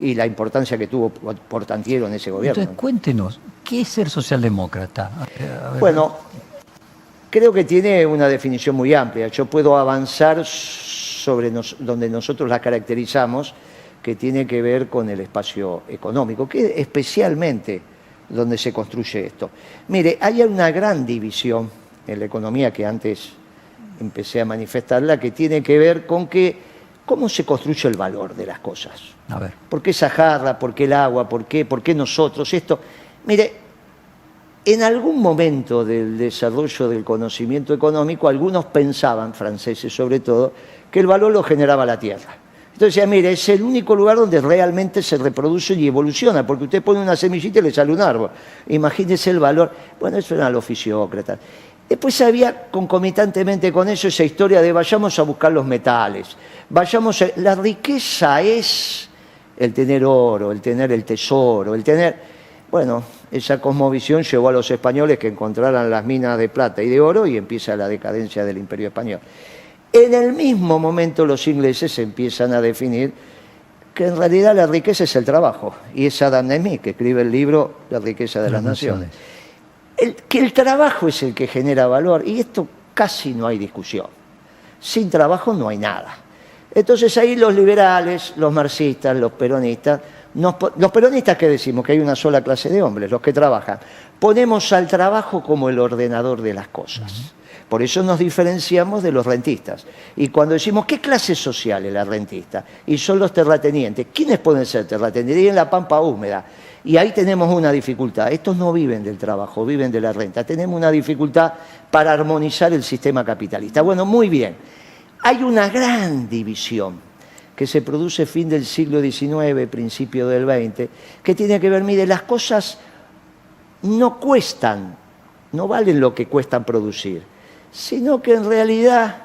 y la importancia que tuvo Portantiero en ese gobierno. Entonces, cuéntenos, ¿qué es ser socialdemócrata? A ver. Bueno, creo que tiene una definición muy amplia. Yo puedo avanzar sobre donde nosotros la caracterizamos, que tiene que ver con el espacio económico, que es especialmente donde se construye esto. Mire, hay una gran división en la economía que antes empecé a manifestarla, que tiene que ver con cómo se construye el valor de las cosas. A ver. ¿Por qué esa jarra? ¿Por qué el agua? ¿Por qué nosotros? Esto. Mire, en algún momento del desarrollo del conocimiento económico, algunos pensaban, franceses sobre todo, que el valor lo generaba la tierra. Entonces decía, mire, es el único lugar donde realmente se reproduce y evoluciona, porque usted pone una semillita y le sale un árbol. Imagínese el valor. Bueno, eso eran los fisiócratas. Después había concomitantemente con eso esa historia de vayamos a buscar los metales. La riqueza es el tener oro, el tener el tesoro, el tener... Bueno, esa cosmovisión llevó a los españoles que encontraran las minas de plata y de oro y empieza la decadencia del Imperio Español. En el mismo momento los ingleses empiezan a definir que en realidad la riqueza es el trabajo. Y es Adam Smith que escribe el libro La riqueza de las naciones. Que el trabajo es el que genera valor, y esto casi no hay discusión. Sin trabajo no hay nada. Entonces ahí los liberales, los marxistas, los peronistas, los peronistas, ¿qué decimos? Que hay una sola clase de hombres, los que trabajan. Ponemos al trabajo como el ordenador de las cosas. Por eso nos diferenciamos de los rentistas. Y cuando decimos, ¿qué clase social es la rentista? Y son los terratenientes. ¿Quiénes pueden ser terratenientes? Y en la pampa húmeda. Y ahí tenemos una dificultad. Estos no viven del trabajo, viven de la renta. Tenemos una dificultad para armonizar el sistema capitalista. Bueno, muy bien. Hay una gran división que se produce fin del siglo XIX, principio del XX, que tiene que ver, mire, las cosas no cuestan, no valen lo que cuestan producir, sino que en realidad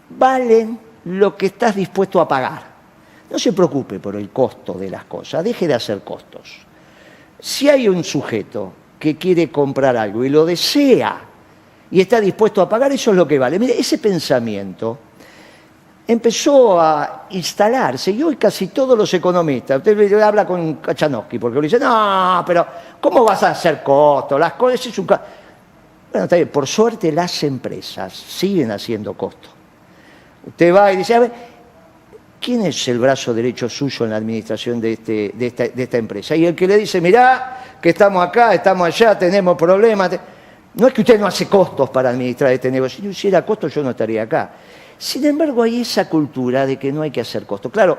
valen lo que estás dispuesto a pagar. No se preocupe por el costo de las cosas, deje de hacer costos. Si hay un sujeto que quiere comprar algo y lo desea y está dispuesto a pagar, eso es lo que vale. Mire, ese pensamiento empezó a instalarse y hoy casi todos los economistas, usted habla con Kachanowski porque le dice, no, pero ¿cómo vas a hacer costos? Las cosas es un... Bueno, está bien, por suerte las empresas siguen haciendo costos. Usted va y dice, a ver, ¿quién es el brazo derecho suyo en la administración de esta empresa? Y el que le dice, mirá, que estamos acá, estamos allá, tenemos problemas. No es que usted no hace costos para administrar este negocio. Si no hiciera costos, yo no estaría acá. Sin embargo, hay esa cultura de que no hay que hacer costos. Claro,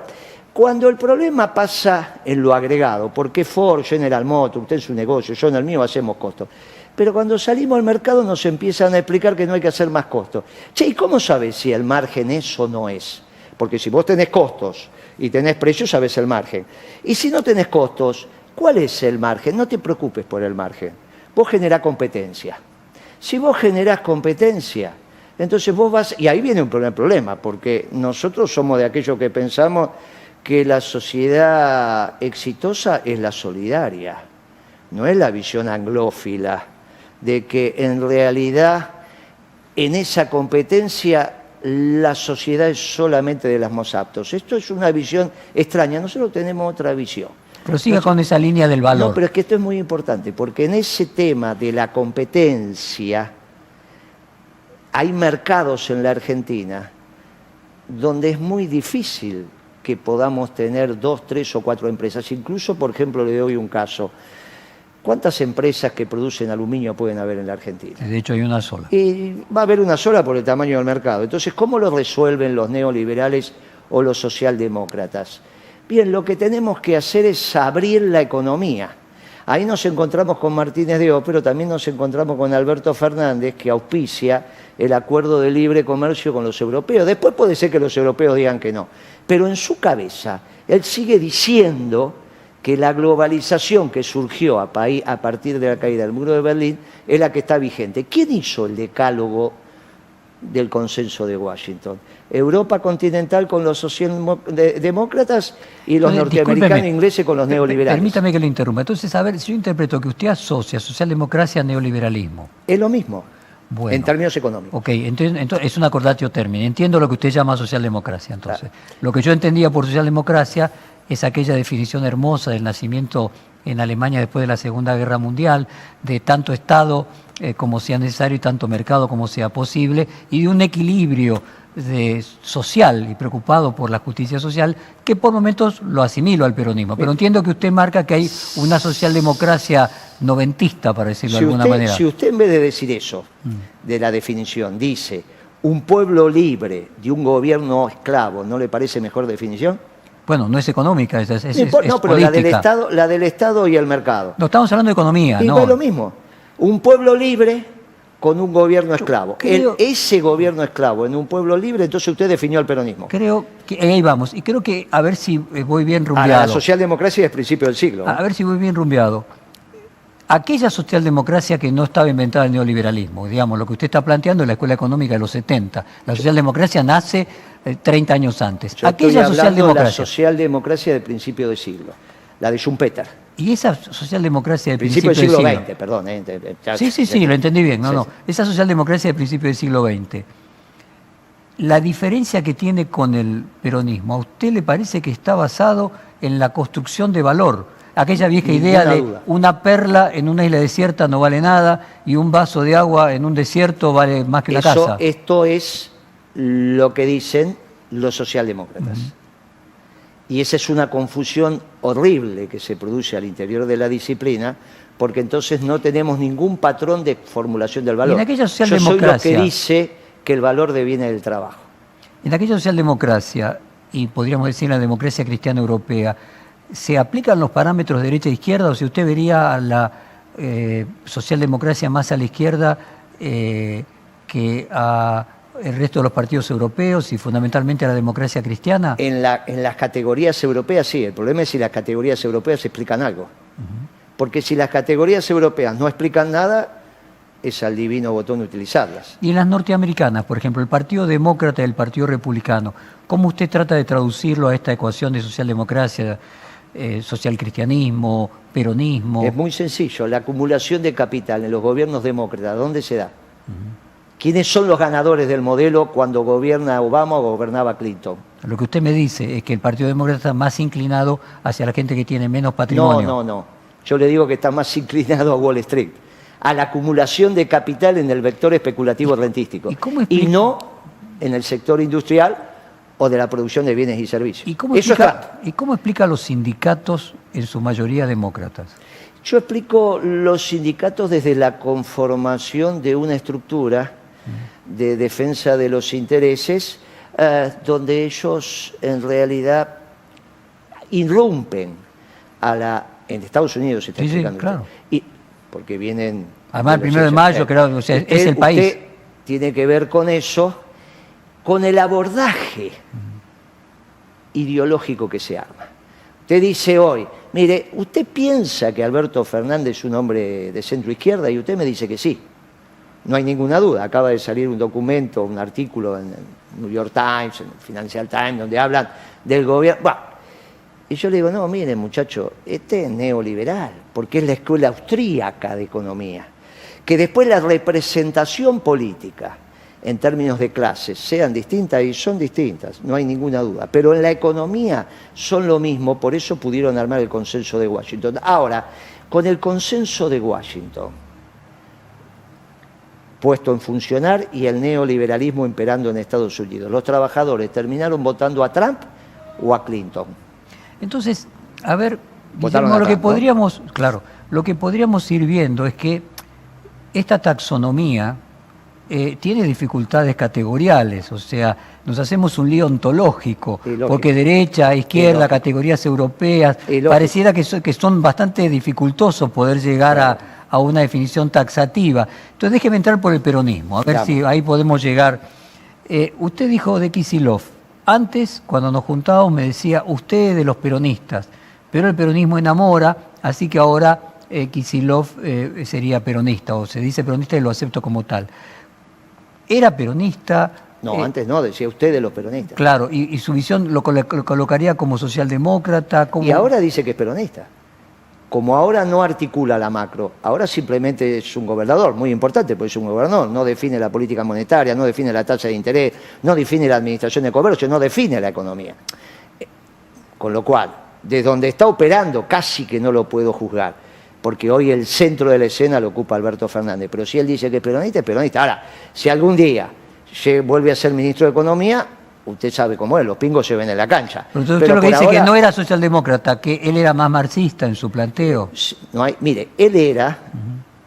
cuando el problema pasa en lo agregado, porque Ford, General Motors, usted en su negocio, yo en el mío hacemos costos. Pero cuando salimos al mercado nos empiezan a explicar que no hay que hacer más costos. Che, ¿y cómo sabes si el margen es o no es? Porque si vos tenés costos y tenés precios, sabés el margen. Y si no tenés costos, ¿cuál es el margen? No te preocupes por el margen. Vos generás competencia. Si vos generás competencia, entonces vos vas... Y ahí viene un problema, porque nosotros somos de aquellos que pensamos que la sociedad exitosa es la solidaria. No es la visión anglófila de que en realidad en esa competencia la sociedad es solamente de los más aptos. Esto es una visión extraña, nosotros tenemos otra visión. Pero siga con esa línea del valor. No, pero es que esto es muy importante, porque en ese tema de la competencia hay mercados en la Argentina donde es muy difícil que podamos tener 2, 3 o 4 empresas. Incluso, por ejemplo, le doy un caso. ¿Cuántas empresas que producen aluminio pueden haber en la Argentina? De hecho, hay una sola. Y va a haber una sola por el tamaño del mercado. Entonces, ¿cómo lo resuelven los neoliberales o los socialdemócratas? Bien, lo que tenemos que hacer es abrir la economía. Ahí nos encontramos con Martínez de O, pero también nos encontramos con Alberto Fernández, que auspicia el acuerdo de libre comercio con los europeos. Después puede ser que los europeos digan que no. Pero en su cabeza, él sigue diciendo que la globalización que surgió a partir de la caída del muro de Berlín es la que está vigente. ¿Quién hizo el decálogo del consenso de Washington? Europa continental con los socialdemócratas y los norteamericanos e ingleses con los neoliberales. Permítame que lo interrumpa. Entonces, a ver, si yo interpreto que usted asocia socialdemocracia a neoliberalismo. Es lo mismo, bueno, en términos económicos. Ok, entonces es un accordatio termine. Entiendo lo que usted llama socialdemocracia, entonces. Claro. Lo que yo entendía por socialdemocracia es aquella definición hermosa del nacimiento en Alemania después de la Segunda Guerra Mundial, de tanto Estado como sea necesario y tanto mercado como sea posible, y de un equilibrio social y preocupado por la justicia social, que por momentos lo asimilo al peronismo. Pero entiendo que usted marca que hay una socialdemocracia noventista, para decirlo de alguna manera. Si usted en vez de decir eso, de la definición, dice un pueblo libre de un gobierno esclavo, ¿no le parece mejor definición? Bueno, no es económica, es no, pero política. La del Estado y el mercado. No, estamos hablando de economía, Y ¿no? es lo mismo. Un pueblo libre con un gobierno esclavo. Ese gobierno esclavo en un pueblo libre, entonces usted definió el peronismo. Creo que ahí vamos. Y creo que, a ver si voy bien rumbeado. La socialdemocracia es principio del siglo. A ver si voy bien rumbeado. Aquella socialdemocracia que no estaba inventada el neoliberalismo, digamos, lo que usted está planteando es la escuela económica de los 70. La socialdemocracia nace 30 años antes. Yo Aquella estoy hablando de la socialdemocracia. socialdemocracia del principio del siglo, la de Schumpeter. Y esa socialdemocracia del Principio principio del del siglo XX, perdón. Sí, lo entendí bien. Sí. Esa socialdemocracia del principio del siglo XX. La diferencia que tiene con el peronismo, ¿a usted le parece que está basado en la construcción de valor? Aquella vieja idea de una perla en una isla desierta no vale nada y un vaso de agua en un desierto vale más que una casa. Esto es lo que dicen los socialdemócratas. Y esa es una confusión horrible que se produce al interior de la disciplina, porque entonces no tenemos ningún patrón de formulación del valor. En aquella Yo soy socialdemocracia, lo que dice que el valor deviene del trabajo. En aquella socialdemocracia, y podríamos decir la democracia cristiana europea, ¿se aplican los parámetros de derecha e izquierda? O si usted vería a la socialdemocracia más a la izquierda que a el resto de los partidos europeos y fundamentalmente a la democracia cristiana. En las categorías europeas sí, el problema es si las categorías europeas explican algo. Porque si las categorías europeas no explican nada, es al divino botón utilizarlas. Y en las norteamericanas, por ejemplo, el Partido Demócrata y el Partido Republicano, ¿cómo usted trata de traducirlo a esta ecuación de socialdemocracia, socialcristianismo, peronismo? Es muy sencillo, la acumulación de capital en los gobiernos demócratas, ¿dónde se da? ¿Quiénes son los ganadores del modelo cuando gobierna Obama o gobernaba Clinton? Lo que usted me dice es que el Partido Demócrata está más inclinado hacia la gente que tiene menos patrimonio. No. Yo le digo que está más inclinado a Wall Street, a la acumulación de capital en el vector especulativo rentístico. Y no en el sector industrial o de la producción de bienes y servicios. ¿Y cómo explica los sindicatos en su mayoría demócratas? Yo explico los sindicatos desde la conformación de una estructura de defensa de los intereses, donde ellos en realidad irrumpen en Estados Unidos, se está explicando. Claro. Y porque vienen... Además, el 1 de mayo, creo, o sea, es el país. Usted tiene que ver con eso, con el abordaje ideológico que se arma. Usted dice hoy, mire, ¿usted piensa que Alberto Fernández es un hombre de centro izquierda? Y usted me dice que sí. No hay ninguna duda. Acaba de salir un documento, un artículo en el New York Times, en el Financial Times, donde hablan del gobierno. Bueno, y yo le digo, no, mire, muchacho, este es neoliberal, porque es la escuela austríaca de economía. Que después la representación política, en términos de clases, sean distintas y son distintas, no hay ninguna duda. Pero en la economía son lo mismo, por eso pudieron armar el consenso de Washington. Ahora, con el consenso de Washington puesto en funcionar y el neoliberalismo imperando en Estados Unidos, los trabajadores terminaron votando a Trump o a Clinton. Entonces, a ver, Guillermo, lo que podríamos, ¿no? Claro, lo que podríamos ir viendo es que esta taxonomía tiene dificultades categoriales, o sea, nos hacemos un lío ontológico, porque derecha, izquierda, categorías europeas, pareciera que son bastante dificultosos poder llegar a una definición taxativa. Entonces déjeme entrar por el peronismo, a ver si ahí podemos llegar. Usted dijo de Kicillof, antes cuando nos juntábamos me decía, usted de los peronistas, pero el peronismo enamora, así que ahora Kicillof sería peronista, o se dice peronista y lo acepto como tal. ¿Era peronista? No, antes no, decía usted de los peronistas. Claro, y su visión lo colocaría como socialdemócrata. Y ahora dice que es peronista. Como ahora no articula la macro, ahora simplemente es un gobernador, muy importante, porque es un gobernador, no define la política monetaria, no define la tasa de interés, no define la administración de comercio, no define la economía. Con lo cual, de donde está operando, casi que no lo puedo juzgar, porque hoy el centro de la escena lo ocupa Alberto Fernández, pero si él dice que es peronista, es peronista. Ahora, si algún día vuelve a ser ministro de Economía, usted sabe cómo es, los pingos se ven en la cancha. Pero usted lo que dice ahora, que no era socialdemócrata, que él era más marxista en su planteo. Mire, él era,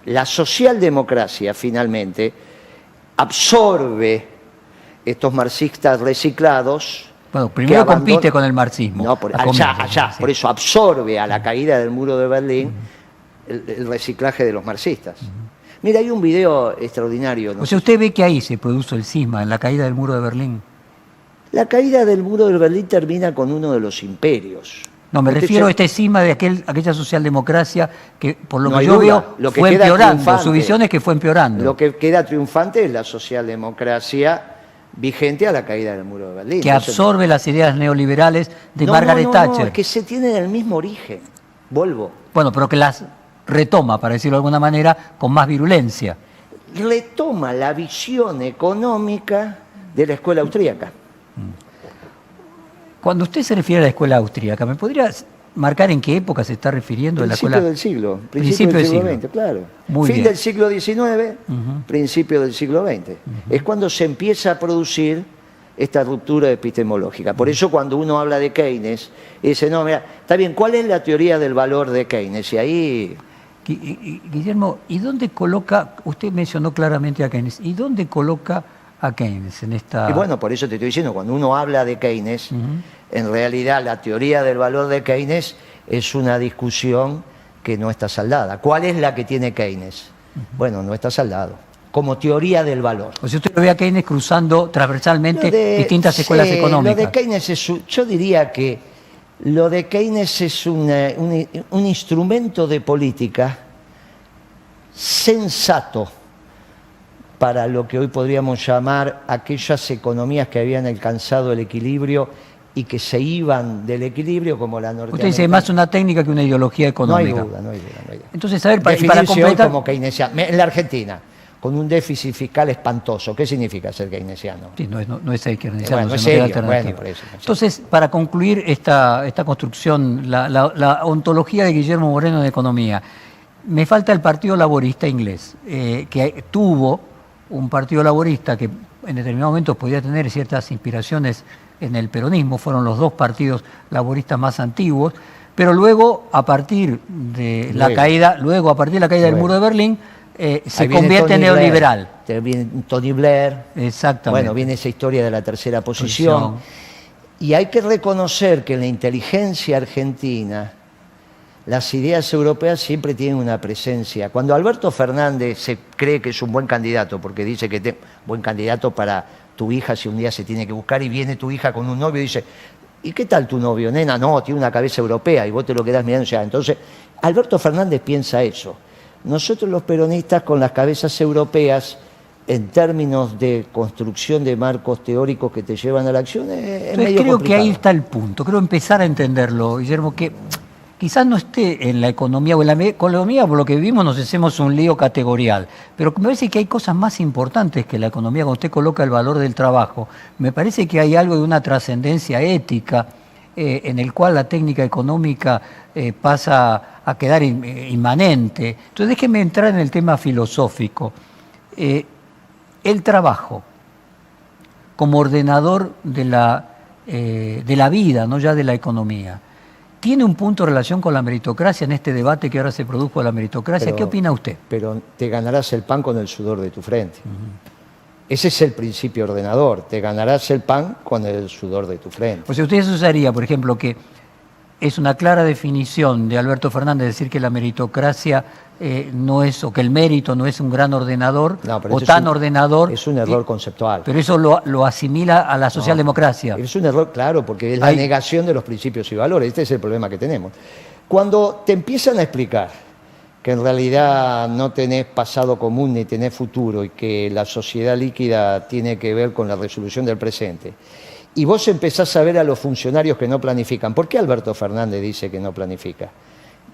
la socialdemocracia finalmente absorbe estos marxistas reciclados. Bueno, primero compite con el marxismo. No, sí. Por eso absorbe a la caída del muro de Berlín el reciclaje de los marxistas. Mira, hay un video extraordinario. O sea, usted ve que ahí se produjo el cisma, en la caída del muro de Berlín. La caída del muro de Berlín termina con uno de los imperios. No, me refiero a este cisma de aquella socialdemocracia que, por lo que yo veo, fue empeorando. Su visión es que fue empeorando. Lo que queda triunfante es la socialdemocracia vigente a la caída del muro de Berlín. Que absorbe las ideas neoliberales de Margaret Thatcher. No, es que se tienen el mismo origen. Vuelvo. Bueno, pero que las retoma, para decirlo de alguna manera, con más virulencia. Retoma la visión económica de la escuela austríaca. Cuando usted se refiere a la escuela austríaca, ¿me podría marcar en qué época se está refiriendo a la escuela? Principio del siglo XX, claro. Fin del siglo XIX, principio del siglo XX. Es cuando se empieza a producir esta ruptura epistemológica. Por eso cuando uno habla de Keynes, dice, no, mira, está bien, ¿cuál es la teoría del valor de Keynes? Y ahí... Guillermo, ¿y dónde coloca, usted mencionó claramente a Keynes, ¿y dónde coloca a Keynes en esta...? Y bueno, por eso te estoy diciendo, cuando uno habla de Keynes, en realidad la teoría del valor de Keynes es una discusión que no está saldada. ¿Cuál es la que tiene Keynes? Bueno, no está saldado. Como teoría del valor. O sea, usted lo ve a Keynes cruzando transversalmente distintas escuelas económicas. Lo de Keynes yo diría que lo de Keynes es un instrumento de política sensato para lo que hoy podríamos llamar aquellas economías que habían alcanzado el equilibrio y que se iban del equilibrio, como la norteamericana. Usted dice más una técnica que una ideología económica. No hay duda. Entonces, a ver, para completar... como keynesiano. En la Argentina, con un déficit fiscal espantoso, ¿qué significa ser keynesiano? Sí, no es ser keynesiano, bueno, no queda alternativa. Por eso. Entonces, para concluir esta construcción, la ontología de Guillermo Moreno de economía, me falta el Partido Laborista inglés, que tuvo un Partido Laborista que en determinados momentos podía tener ciertas inspiraciones en el peronismo, fueron los dos partidos laboristas más antiguos, pero luego, a partir de la caída del muro de Berlín, se convierte en neoliberal. Viene Tony Blair. Exactamente. Bueno, viene esa historia de la tercera posición. Y hay que reconocer que en la inteligencia argentina las ideas europeas siempre tienen una presencia. Cuando Alberto Fernández se cree que es un buen candidato, porque dice que es buen candidato para tu hija si un día se tiene que buscar, y viene tu hija con un novio y dice, ¿y qué tal tu novio, nena? No, tiene una cabeza europea, y vos te lo quedás mirando. O sea, entonces, Alberto Fernández piensa eso. Nosotros los peronistas con las cabezas europeas, en términos de construcción de marcos teóricos que te llevan a la acción, es medio creo complicado. Que ahí está el punto, creo empezar a entenderlo, Guillermo, que quizás no esté en la economía, o en la economía por lo que vivimos nos hacemos un lío categorial, pero me parece que hay cosas más importantes que la economía. Cuando usted coloca el valor del trabajo, me parece que hay algo de una trascendencia ética en el cual la técnica económica pasa a quedar inmanente. Entonces déjeme entrar en el tema filosófico. El trabajo como ordenador de la vida, no ya de la economía, ¿tiene un punto de relación con la meritocracia en este debate que ahora se produjo de la meritocracia? ¿Qué opina usted? Pero te ganarás el pan con el sudor de tu frente. Ese es el principio ordenador. Te ganarás el pan con el sudor de tu frente. O sea, usted usaría, por ejemplo, que es una clara definición de Alberto Fernández decir que la meritocracia no es, o que el mérito no es un gran ordenador, o tan ordenador. Es un error conceptual. Pero eso lo asimila a la socialdemocracia. Es un error, claro, porque es la negación de los principios y valores. Este es el problema que tenemos. Cuando te empiezan a explicar que en realidad no tenés pasado común ni tenés futuro y que la sociedad líquida tiene que ver con la resolución del presente, y vos empezás a ver a los funcionarios que no planifican. ¿Por qué Alberto Fernández dice que no planifica?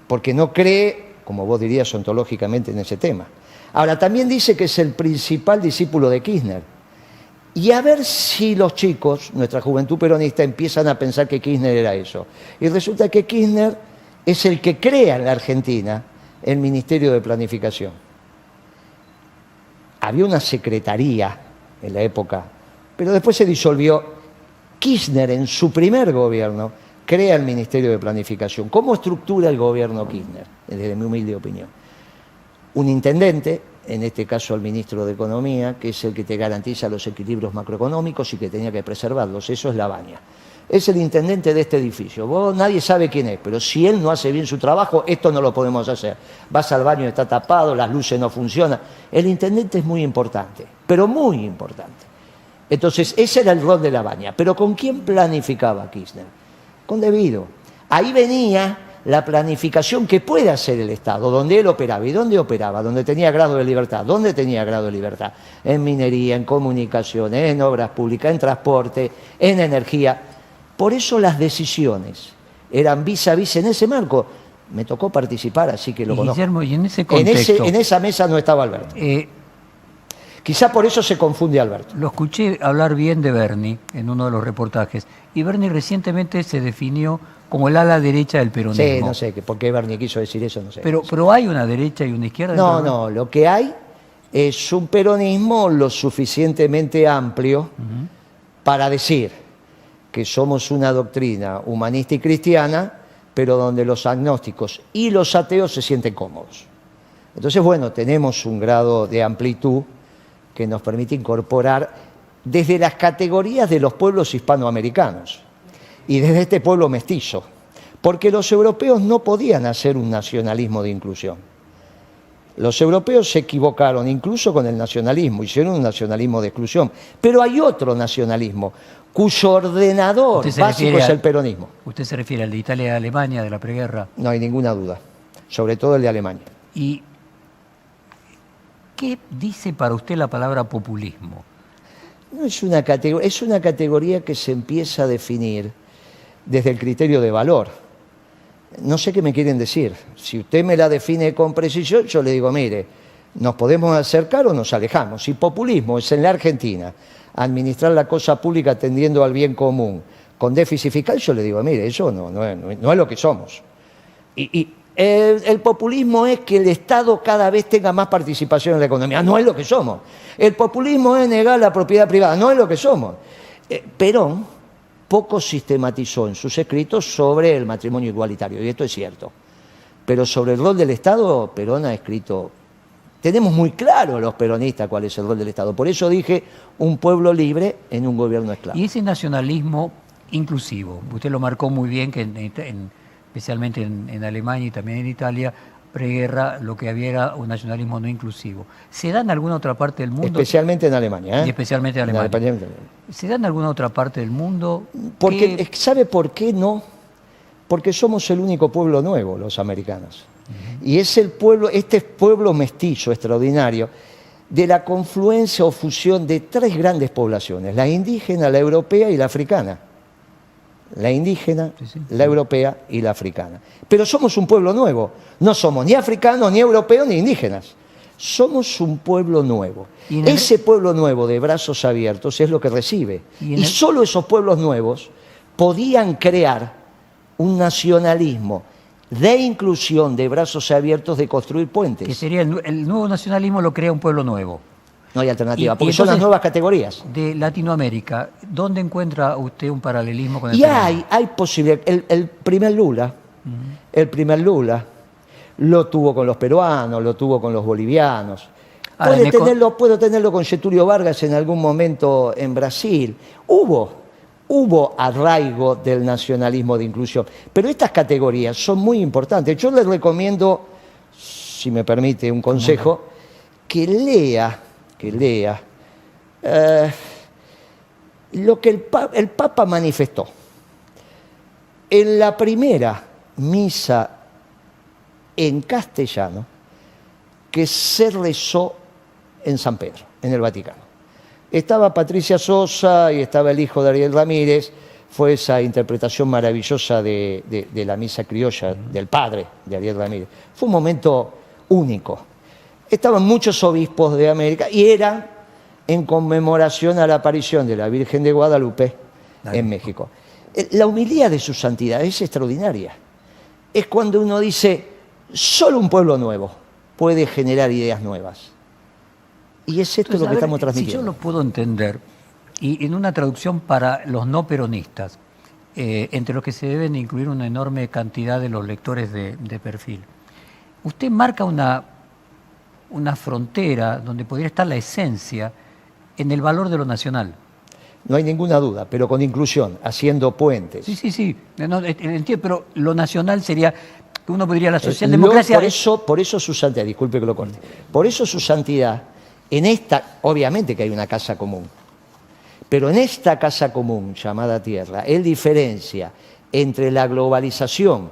Porque no cree, como vos dirías ontológicamente, en ese tema. Ahora, también dice que es el principal discípulo de Kirchner. y a ver si los chicos, nuestra juventud peronista, empiezan a pensar que Kirchner era eso. Y resulta que Kirchner es el que crea en la Argentina el Ministerio de Planificación. Había una secretaría en la época, pero después se disolvió. Kirchner, en su primer gobierno, crea el Ministerio de Planificación. ¿Cómo estructura el gobierno Kirchner? Desde mi humilde opinión. Un intendente, en este caso el ministro de Economía, que es el que te garantiza los equilibrios macroeconómicos y que tenía que preservarlos. Eso es Lavagna. Es el intendente de este edificio. Nadie sabe quién es, pero si él no hace bien su trabajo, esto no lo podemos hacer. Vas al baño y está tapado, las luces no funcionan. El intendente es muy importante, pero muy importante. Entonces, ese era el rol de Lavagna. ¿Pero con quién planificaba Kirchner? Con De Vito. Ahí venía la planificación que puede hacer el Estado, donde él operaba. ¿Y dónde operaba? Donde tenía grado de libertad. ¿Dónde tenía grado de libertad? En minería, en comunicaciones, en obras públicas, en transporte, en energía. Por eso las decisiones eran vis a vis en ese marco. Me tocó participar, así que lo conozco. Guillermo, y en ese contexto... En esa mesa no estaba Alberto. Quizá por eso se confunde Alberto. Lo escuché hablar bien de Bernie en uno de los reportajes. Y Bernie recientemente se definió como el ala derecha del peronismo. Sí, no sé por qué Bernie quiso decir eso, no sé. Pero ¿hay una derecha y una izquierda? No, lo que hay es un peronismo lo suficientemente amplio para decir que somos una doctrina humanista y cristiana, pero donde los agnósticos y los ateos se sienten cómodos. Entonces, bueno, tenemos un grado de amplitud que nos permite incorporar desde las categorías de los pueblos hispanoamericanos y desde este pueblo mestizo, porque los europeos no podían hacer un nacionalismo de inclusión. Los europeos se equivocaron incluso con el nacionalismo, hicieron un nacionalismo de exclusión, pero hay otro nacionalismo cuyo ordenador básico es el peronismo. ¿Usted se refiere al de Italia y Alemania, de la preguerra? No hay ninguna duda, sobre todo el de Alemania. ¿Y qué dice para usted la palabra populismo? No es una categoría que se empieza a definir desde el criterio de valor. No sé qué me quieren decir. Si usted me la define con precisión, yo le digo, mire, nos podemos acercar o nos alejamos. Si populismo es en la Argentina administrar la cosa pública atendiendo al bien común con déficit fiscal, yo le digo, mire, eso no es lo que somos. El populismo es que el Estado cada vez tenga más participación en la economía. No es lo que somos. El populismo es negar la propiedad privada. No es lo que somos. Perón poco sistematizó en sus escritos sobre el matrimonio igualitario, y esto es cierto. Pero sobre el rol del Estado, Perón ha escrito... Tenemos muy claro los peronistas cuál es el rol del Estado. Por eso dije, un pueblo libre en un gobierno esclavo. Y ese nacionalismo inclusivo, usted lo marcó muy bien, que especialmente en Alemania y también en Italia, preguerra, lo que había era un nacionalismo no inclusivo. ¿Se da en alguna otra parte del mundo? Especialmente en Alemania. Y especialmente en Alemania. ¿Se da en alguna otra parte del mundo? Porque, ¿sabe por qué no? Porque somos el único pueblo nuevo, los americanos. Y es este pueblo mestizo extraordinario de la confluencia o fusión de tres grandes poblaciones, la indígena, la europea y la africana. La indígena, la europea y la africana. Pero somos un pueblo nuevo, no somos ni africanos, ni europeos, ni indígenas. Somos un pueblo nuevo. Ese pueblo nuevo de brazos abiertos es lo que recibe. Y solo esos pueblos nuevos podían crear un nacionalismo de inclusión, de brazos abiertos, de construir puentes. Que sería el nuevo nacionalismo lo crea un pueblo nuevo. No hay alternativa, porque son las nuevas categorías. De Latinoamérica, ¿dónde encuentra usted un paralelismo con el peronismo? Hay posibilidad. El primer Lula lo tuvo con los peruanos, lo tuvo con los bolivianos. Puedo tenerlo con Getúlio Vargas en algún momento en Brasil. Hubo arraigo del nacionalismo de inclusión. Pero estas categorías son muy importantes. Yo les recomiendo, si me permite un consejo, que lea lo que el Papa manifestó. En la primera misa en castellano que se rezó en San Pedro, en el Vaticano. Estaba Patricia Sosa y estaba el hijo de Ariel Ramírez. Fue esa interpretación maravillosa de la misa criolla del padre de Ariel Ramírez. Fue un momento único. Estaban muchos obispos de América y eran en conmemoración a la aparición de la Virgen de Guadalupe en México. La humildad de su santidad es extraordinaria. Es cuando uno dice, solo un pueblo nuevo puede generar ideas nuevas. Y es esto lo que estamos transmitiendo. Si yo lo puedo entender, y en una traducción para los no peronistas, entre los que se deben incluir una enorme cantidad de los lectores de perfil, usted marca una frontera donde podría estar la esencia en el valor de lo nacional. No hay ninguna duda, pero con inclusión, haciendo puentes. Sí. No, entiendo, pero lo nacional sería que uno podría la socialdemocracia... Por eso su santidad, disculpe que lo corte, por eso su santidad, en esta, obviamente que hay una casa común, pero en esta casa común llamada Tierra, él diferencia entre la globalización,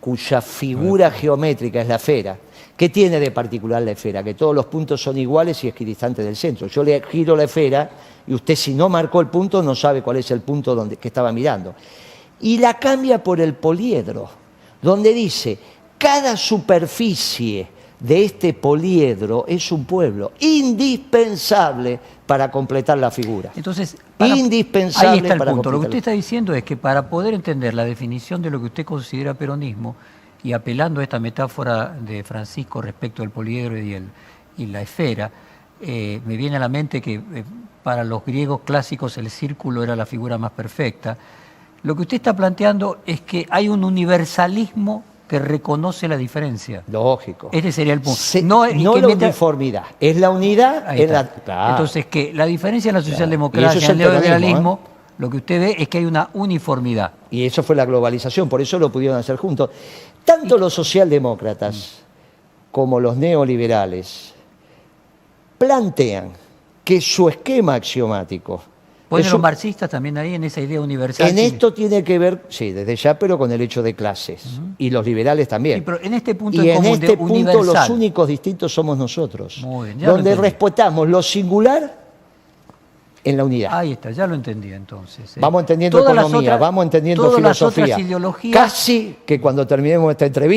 cuya figura geométrica es la esfera. ¿Qué tiene de particular la esfera? Que todos los puntos son iguales y equidistante del centro. Yo le giro la esfera y usted, si no marcó el punto, no sabe cuál es el punto que estaba mirando. Y la cambia por el poliedro, donde dice, cada superficie de este poliedro es un pueblo indispensable para completar la figura. Entonces, indispensable ahí está el para punto. Lo que usted completar. está diciendo es que para poder entender la definición de lo que usted considera peronismo, y apelando a esta metáfora de Francisco respecto al poliedro y la esfera, me viene a la mente que para los griegos clásicos el círculo era la figura más perfecta. Lo que usted está planteando es que hay un universalismo que reconoce la diferencia. Lógico. Este sería el punto. No la uniformidad, es la unidad. Claro. Entonces, que la diferencia en la socialdemocracia y el neoliberalismo, lo que usted ve es que hay una uniformidad. Y eso fue la globalización, por eso lo pudieron hacer juntos. Tanto los socialdemócratas como los neoliberales plantean que su esquema axiomático... ¿Ponen los marxistas también ahí en esa idea universal? En esto tiene que ver, sí, desde ya, pero con el hecho de clases. Y los liberales también. Sí, pero en este punto, y en este punto los únicos distintos somos nosotros. Muy bien, donde respetamos lo singular en la unidad. Ahí está, ya lo entendí entonces. Vamos entendiendo economía, vamos entendiendo filosofía. Las otras ideologías... Casi que cuando terminemos esta entrevista